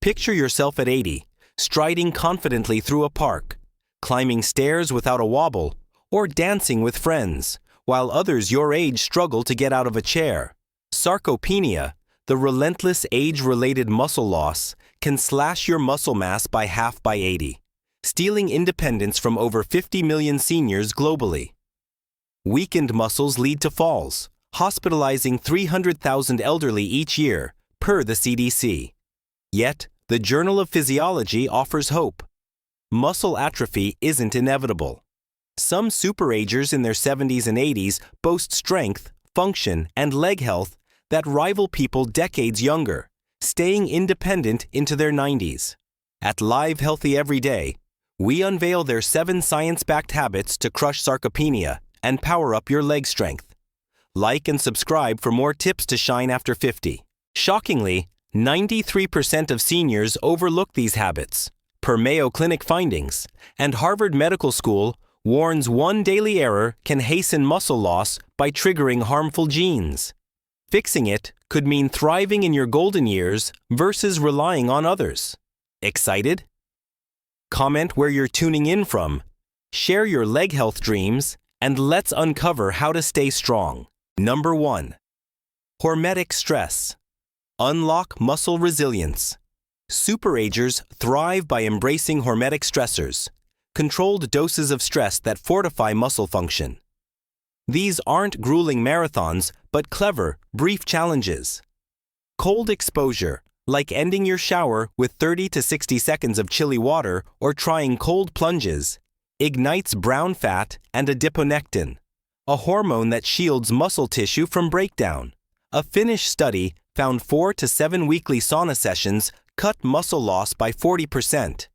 Picture yourself at 80, striding confidently through a park, climbing stairs without a wobble, or dancing with friends, while others your age struggle to get out of a chair. Sarcopenia, the relentless age-related muscle loss, can slash your muscle mass by half by 80, stealing independence from over 50 million seniors globally. Weakened muscles lead to falls, hospitalizing 300,000 elderly each year, per the CDC. Yet, the Journal of Physiology offers hope. Muscle atrophy isn't inevitable. Some superagers in their 70s and 80s boast strength, function, and leg health that rival people decades younger, staying independent into their 90s. At Live Healthy Every Day, we unveil their 7 science-backed habits to crush sarcopenia and power up your leg strength. Like and subscribe for more tips to shine after 50. Shockingly, 93% of seniors overlook these habits, per Mayo Clinic findings, and Harvard Medical School warns one daily error can hasten muscle loss by triggering harmful genes. Fixing it could mean thriving in your golden years versus relying on others. Excited? Comment where you're tuning in from, share your leg health dreams, and let's uncover how to stay strong. Number 1. Hormetic stress. Unlock muscle resilience. Superagers thrive by embracing hormetic stressors, controlled doses of stress that fortify muscle function. These aren't grueling marathons, but clever, brief challenges. Cold exposure, like ending your shower with 30 to 60 seconds of chilly water or trying cold plunges, ignites brown fat and adiponectin, a hormone that shields muscle tissue from breakdown. A Finnish study found 4 to 7 weekly sauna sessions cut muscle loss by 40%,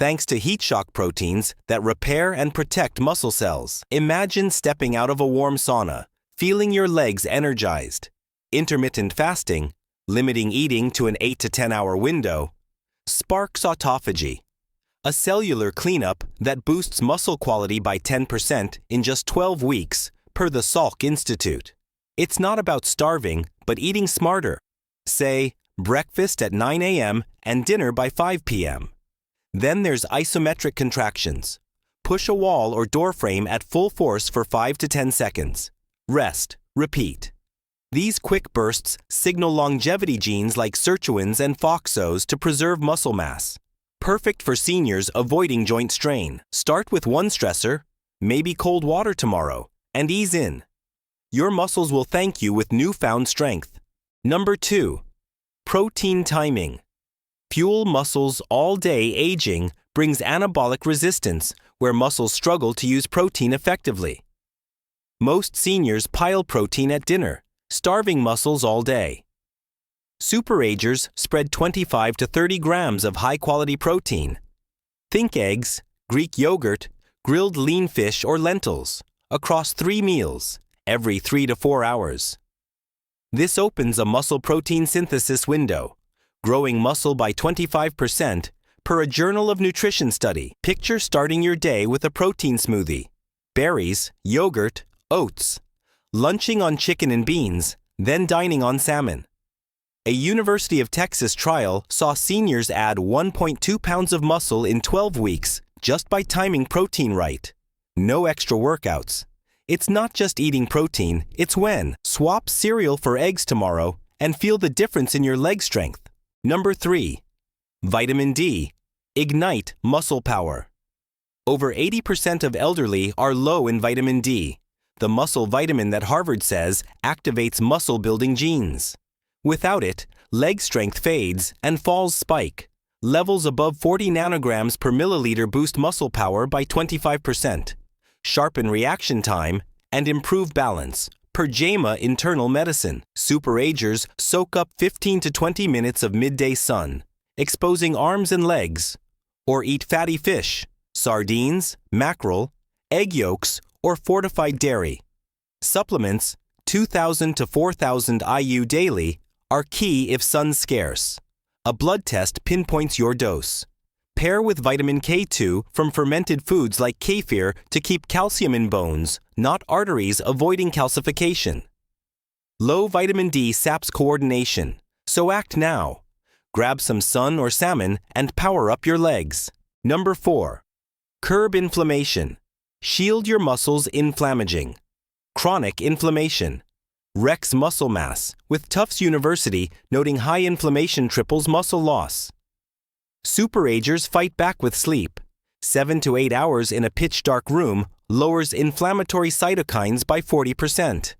thanks to heat shock proteins that repair and protect muscle cells. Imagine stepping out of a warm sauna, feeling your legs energized. Intermittent fasting, limiting eating to an 8 to 10 hour window, sparks autophagy, a cellular cleanup that boosts muscle quality by 10% in just 12 weeks, per the Salk Institute. It's not about starving, but eating smarter. Say, breakfast at 9 a.m. and dinner by 5 p.m. Then there's isometric contractions. Push a wall or door frame at full force for 5 to 10 seconds. Rest. Repeat. These quick bursts signal longevity genes like sirtuins and FOXOs to preserve muscle mass. Perfect for seniors avoiding joint strain. Start with one stressor, maybe cold water tomorrow, and ease in. Your muscles will thank you with newfound strength. Number 2. Protein timing. Fuel muscles all day aging brings anabolic resistance, where muscles struggle to use protein effectively. Most seniors pile protein at dinner, starving muscles all day. Superagers spread 25 to 30 grams of high-quality protein. Think eggs, Greek yogurt, grilled lean fish or lentils, across 3 meals, every 3 to 4 hours. This opens a muscle protein synthesis window, growing muscle by 25%, per a Journal of Nutrition study. Picture starting your day with a protein smoothie, berries, yogurt, oats, lunching on chicken and beans, then dining on salmon. A University of Texas trial saw seniors add 1.2 pounds of muscle in 12 weeks just by timing protein right. No extra workouts. It's not just eating protein, it's when. Swap cereal for eggs tomorrow and feel the difference in your leg strength. Number 3. Vitamin D. Ignite muscle power. Over 80% of elderly are low in vitamin D, the muscle vitamin that Harvard says activates muscle-building genes. Without it, leg strength fades and falls spike. Levels above 40 nanograms per milliliter boost muscle power by 25%, sharpen reaction time, and improve balance, per JAMA Internal Medicine. Superagers soak up 15 to 20 minutes of midday sun, exposing arms and legs, or eat fatty fish, sardines, mackerel, egg yolks, or fortified dairy. Supplements, 2,000 to 4,000 IU daily, are key if sun's scarce. A blood test pinpoints your dose. Pair with vitamin K2 from fermented foods like kefir to keep calcium in bones, not arteries, avoiding calcification. Low vitamin D saps coordination, so act now. Grab some sun or salmon and power up your legs. Number 4. Curb inflammation. Shield your muscles inflammaging. Chronic inflammation. Wrecks muscle mass, with Tufts University noting high inflammation triples muscle loss. Superagers fight back with sleep. 7 to 8 hours in a pitch-dark room lowers inflammatory cytokines by 40%.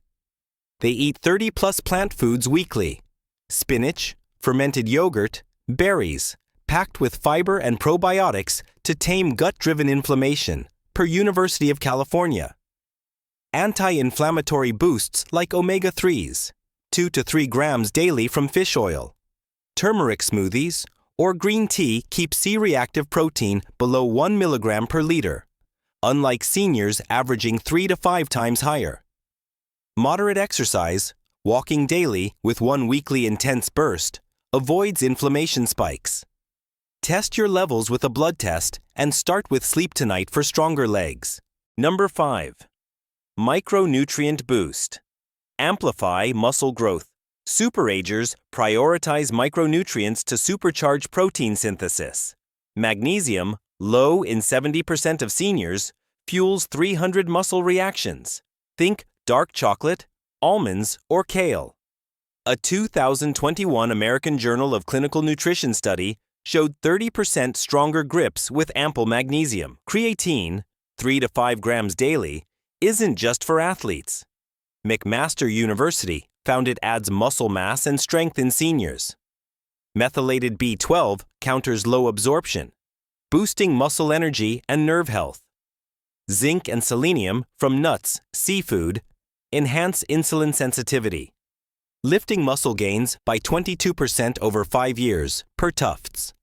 They eat 30-plus plant foods weekly. Spinach, fermented yogurt, berries, packed with fiber and probiotics to tame gut-driven inflammation, per University of California. Anti-inflammatory boosts like omega-3s, 2 to 3 grams daily from fish oil. Turmeric smoothies or green tea keep C-reactive protein below 1 milligram per liter, unlike seniors averaging 3 to 5 times higher. Moderate exercise, walking daily with 1 weekly intense burst, avoids inflammation spikes. Test your levels with a blood test and start with Sleep Tonight for stronger legs. Number 5. Micronutrient boost. Amplify muscle growth. Superagers prioritize micronutrients to supercharge protein synthesis. Magnesium, low in 70% of seniors, fuels 300 muscle reactions. Think dark chocolate, almonds, or kale. A 2021 American Journal of Clinical Nutrition study showed 30% stronger grips with ample magnesium. Creatine, 3 to 5 grams daily, isn't just for athletes. McMaster University found it adds muscle mass and strength in seniors. Methylated B12 counters low absorption, boosting muscle energy and nerve health. Zinc and selenium from nuts, seafood, enhance insulin sensitivity, lifting muscle gains by 22% over 5 years, per Tufts.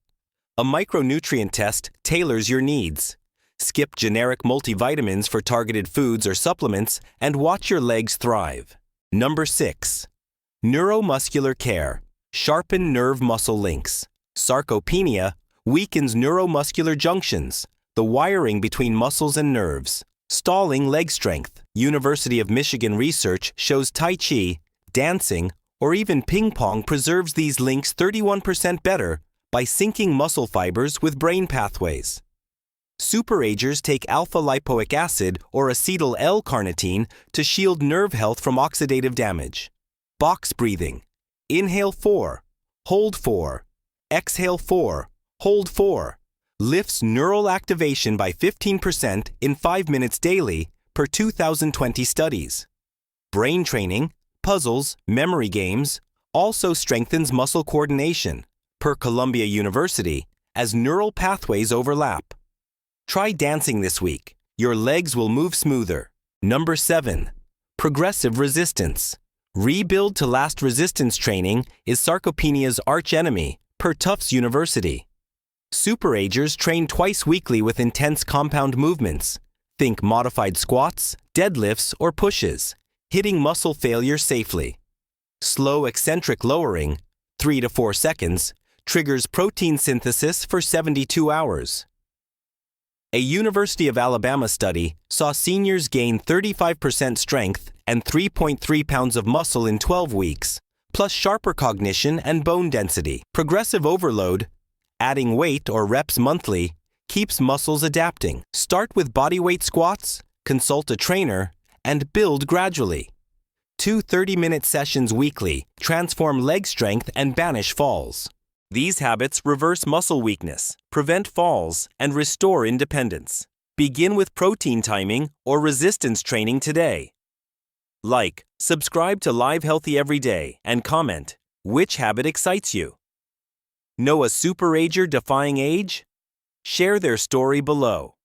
A micronutrient test tailors your needs. Skip generic multivitamins for targeted foods or supplements and watch your legs thrive. Number 6. Neuromuscular care. Sharpen nerve muscle links. Sarcopenia weakens neuromuscular junctions, the wiring between muscles and nerves, stalling leg strength. University of Michigan research shows Tai Chi, dancing, or even ping pong preserves these links 31% better by syncing muscle fibers with brain pathways. Superagers take alpha-lipoic acid or acetyl L-carnitine to shield nerve health from oxidative damage. Box breathing. Inhale 4, hold 4, exhale 4, hold 4. Lifts neural activation by 15% in 5 minutes daily per 2020 studies. Brain training, puzzles, memory games also strengthens muscle coordination, per Columbia University, as neural pathways overlap. Try dancing this week. Your legs will move smoother. Number 7. Progressive resistance. Rebuild to last resistance training is sarcopenia's archenemy, per Tufts University. Superagers train twice weekly with intense compound movements. Think modified squats, deadlifts, or pushes, hitting muscle failure safely. Slow eccentric lowering, 3 to 4 seconds, triggers protein synthesis for 72 hours. A University of Alabama study saw seniors gain 35% strength and 3.3 pounds of muscle in 12 weeks, plus sharper cognition and bone density. Progressive overload, adding weight or reps monthly, keeps muscles adapting. Start with bodyweight squats, consult a trainer, and build gradually. 2 30-minute sessions weekly transform leg strength and banish falls. These habits reverse muscle weakness, prevent falls, and restore independence. Begin with protein timing or resistance training today. Like, subscribe to Live Healthy Every Day, and comment, which habit excites you? Know a superager defying age? Share their story below.